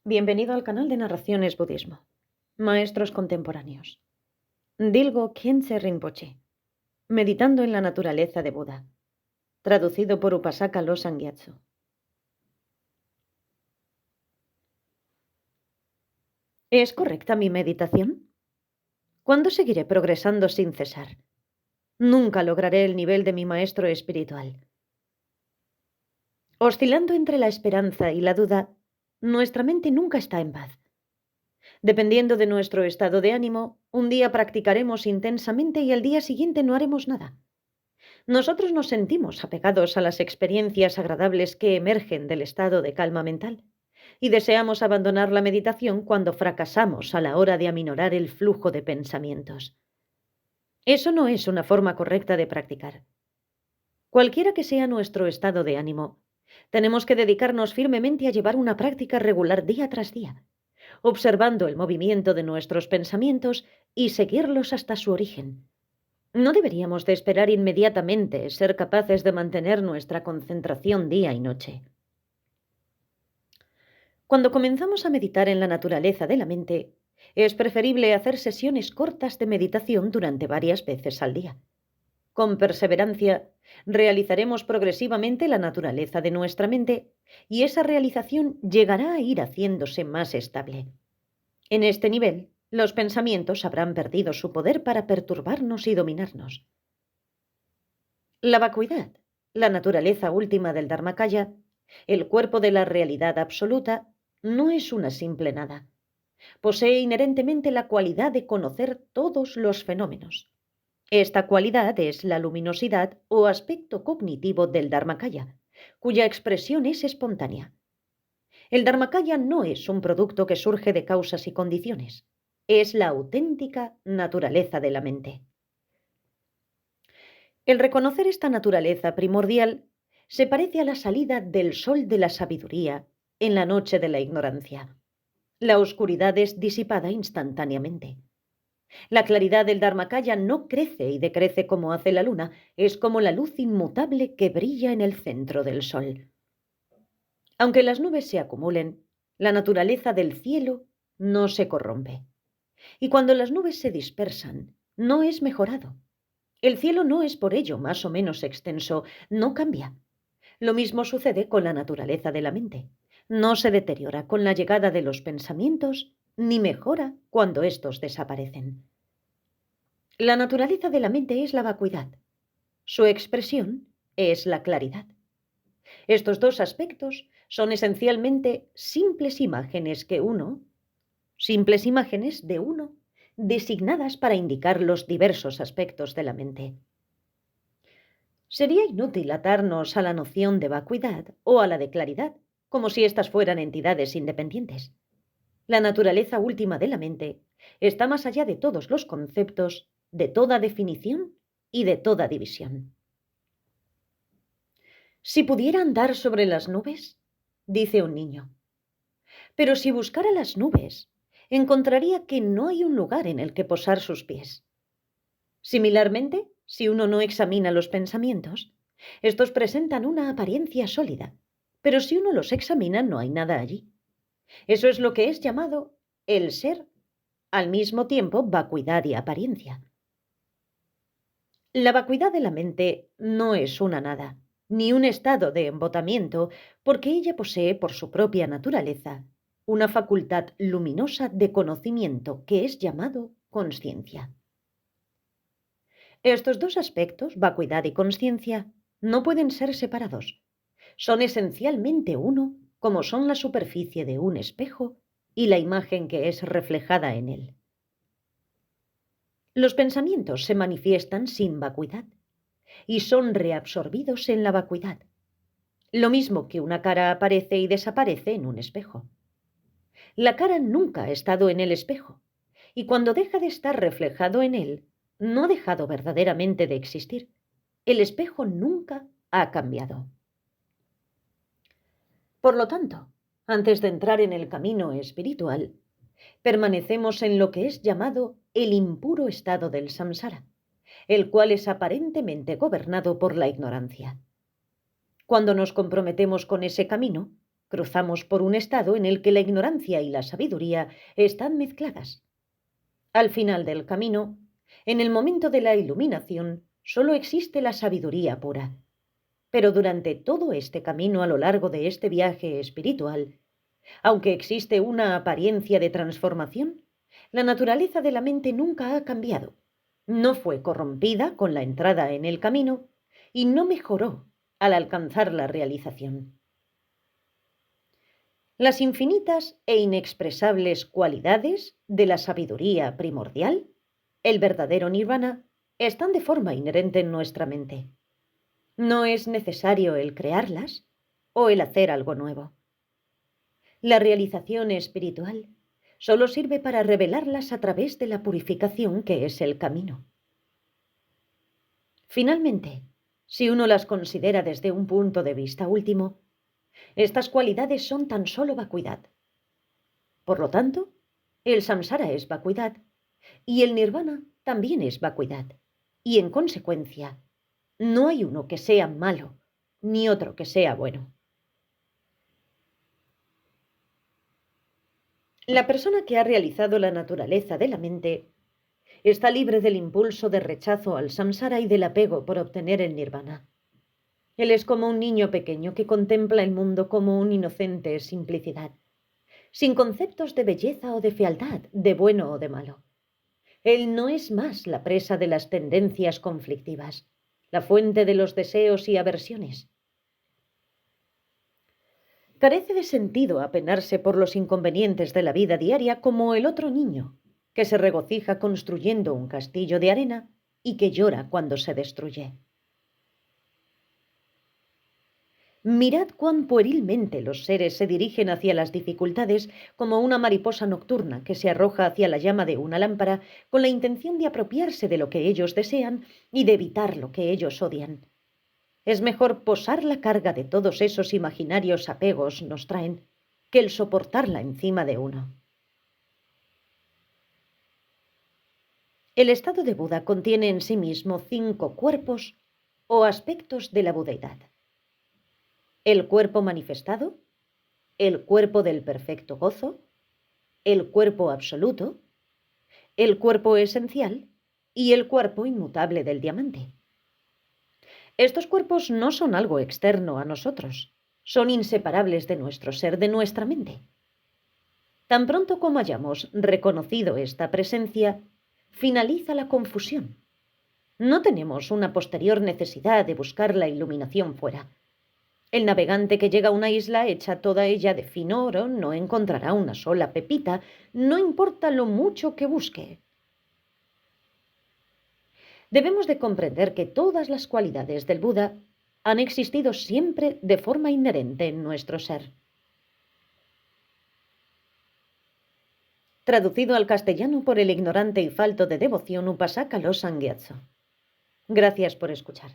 Bienvenido al canal de Narraciones Budismo. Maestros contemporáneos. Dilgo Khyentse Rinpoche. Meditando en la naturaleza de Buda. Traducido por Upasaka Losang Gyatso. ¿Es correcta mi meditación? ¿Cuándo seguiré progresando sin cesar? Nunca lograré el nivel de mi maestro espiritual. Oscilando entre la esperanza y la duda, nuestra mente nunca está en paz. Dependiendo de nuestro estado de ánimo, un día practicaremos intensamente y al día siguiente no haremos nada. Nosotros nos sentimos apegados a las experiencias agradables que emergen del estado de calma mental y deseamos abandonar la meditación cuando fracasamos a la hora de aminorar el flujo de pensamientos. Eso no es una forma correcta de practicar. Cualquiera que sea nuestro estado de ánimo, tenemos que dedicarnos firmemente a llevar una práctica regular día tras día, observando el movimiento de nuestros pensamientos y seguirlos hasta su origen. No deberíamos de esperar inmediatamente ser capaces de mantener nuestra concentración día y noche. Cuando comenzamos a meditar en la naturaleza de la mente, es preferible hacer sesiones cortas de meditación durante varias veces al día. Con perseverancia, realizaremos progresivamente la naturaleza de nuestra mente y esa realización llegará a ir haciéndose más estable. En este nivel, los pensamientos habrán perdido su poder para perturbarnos y dominarnos. La vacuidad, la naturaleza última del Dharmakaya, el cuerpo de la realidad absoluta, no es una simple nada. Posee inherentemente la cualidad de conocer todos los fenómenos. Esta cualidad es la luminosidad o aspecto cognitivo del Dharmakaya, cuya expresión es espontánea. El Dharmakaya no es un producto que surge de causas y condiciones. Es la auténtica naturaleza de la mente. El reconocer esta naturaleza primordial se parece a la salida del sol de la sabiduría en la noche de la ignorancia. La oscuridad es disipada instantáneamente. La claridad del Dharmakaya no crece y decrece como hace la luna, es como la luz inmutable que brilla en el centro del sol. Aunque las nubes se acumulen, la naturaleza del cielo no se corrompe. Y cuando las nubes se dispersan, no es mejorado. El cielo no es por ello más o menos extenso, no cambia. Lo mismo sucede con la naturaleza de la mente. No se deteriora con la llegada de los pensamientos, ni mejora cuando éstos desaparecen. La naturaleza de la mente es la vacuidad. Su expresión es la claridad. Estos dos aspectos son esencialmente simples imágenes de uno, designadas para indicar los diversos aspectos de la mente. Sería inútil atarnos a la noción de vacuidad o a la de claridad, como si éstas fueran entidades independientes. La naturaleza última de la mente está más allá de todos los conceptos, de toda definición y de toda división. Si pudiera andar sobre las nubes, dice un niño. Pero si buscara las nubes, encontraría que no hay un lugar en el que posar sus pies. Similarmente, si uno no examina los pensamientos, estos presentan una apariencia sólida, pero si uno los examina no hay nada allí. Eso es lo que es llamado el ser, al mismo tiempo vacuidad y apariencia. La vacuidad de la mente no es una nada, ni un estado de embotamiento, porque ella posee por su propia naturaleza una facultad luminosa de conocimiento que es llamado consciencia. Estos dos aspectos, vacuidad y consciencia, no pueden ser separados. Son esencialmente uno, como son la superficie de un espejo y la imagen que es reflejada en él. Los pensamientos se manifiestan sin vacuidad y son reabsorbidos en la vacuidad, lo mismo que una cara aparece y desaparece en un espejo. La cara nunca ha estado en el espejo, y cuando deja de estar reflejado en él, no ha dejado verdaderamente de existir. El espejo nunca ha cambiado. Por lo tanto, antes de entrar en el camino espiritual, permanecemos en lo que es llamado el impuro estado del samsara, el cual es aparentemente gobernado por la ignorancia. Cuando nos comprometemos con ese camino, Cruzamos por un estado en el que la ignorancia y la sabiduría están mezcladas. Al final del camino, en el momento de la iluminación, solo existe la sabiduría pura. Pero durante todo este camino a lo largo de este viaje espiritual, aunque existe una apariencia de transformación, la naturaleza de la mente nunca ha cambiado. No fue corrompida con la entrada en el camino y no mejoró al alcanzar la realización. Las infinitas e inexpresables cualidades de la sabiduría primordial, el verdadero nirvana, están de forma inherente en nuestra mente. No es necesario el crearlas o el hacer algo nuevo. La realización espiritual solo sirve para revelarlas a través de la purificación que es el camino. Finalmente, si uno las considera desde un punto de vista último, estas cualidades son tan solo vacuidad. Por lo tanto, el samsara es vacuidad y el nirvana también es vacuidad. Y en consecuencia, no hay uno que sea malo ni otro que sea bueno. La persona que ha realizado la naturaleza de la mente está libre del impulso de rechazo al samsara y del apego por obtener el nirvana. Él es como un niño pequeño que contempla el mundo como una inocente simplicidad, sin conceptos de belleza o de fealdad, de bueno o de malo. Él no es más la presa de las tendencias conflictivas, la fuente de los deseos y aversiones. Carece de sentido apenarse por los inconvenientes de la vida diaria como el otro niño, que se regocija construyendo un castillo de arena y que llora cuando se destruye. Mirad cuán puerilmente los seres se dirigen hacia las dificultades como una mariposa nocturna que se arroja hacia la llama de una lámpara con la intención de apropiarse de lo que ellos desean y de evitar lo que ellos odian. Es mejor posar la carga de todos esos imaginarios apegos nos traen que el soportarla encima de uno. El estado de Buda contiene en sí mismo 5 cuerpos o aspectos de la budeidad. El cuerpo manifestado, el cuerpo del perfecto gozo, el cuerpo absoluto, el cuerpo esencial y el cuerpo inmutable del diamante. Estos cuerpos no son algo externo a nosotros, son inseparables de nuestro ser, de nuestra mente. Tan pronto como hayamos reconocido esta presencia, finaliza la confusión. No tenemos una posterior necesidad de buscar la iluminación fuera. El navegante que llega a una isla hecha toda ella de fino oro no encontrará una sola pepita, no importa lo mucho que busque. Debemos de comprender que todas las cualidades del Buda han existido siempre de forma inherente en nuestro ser. Traducido al castellano por el ignorante y falto de devoción Upasaka Lo Sangyatso. Gracias por escuchar.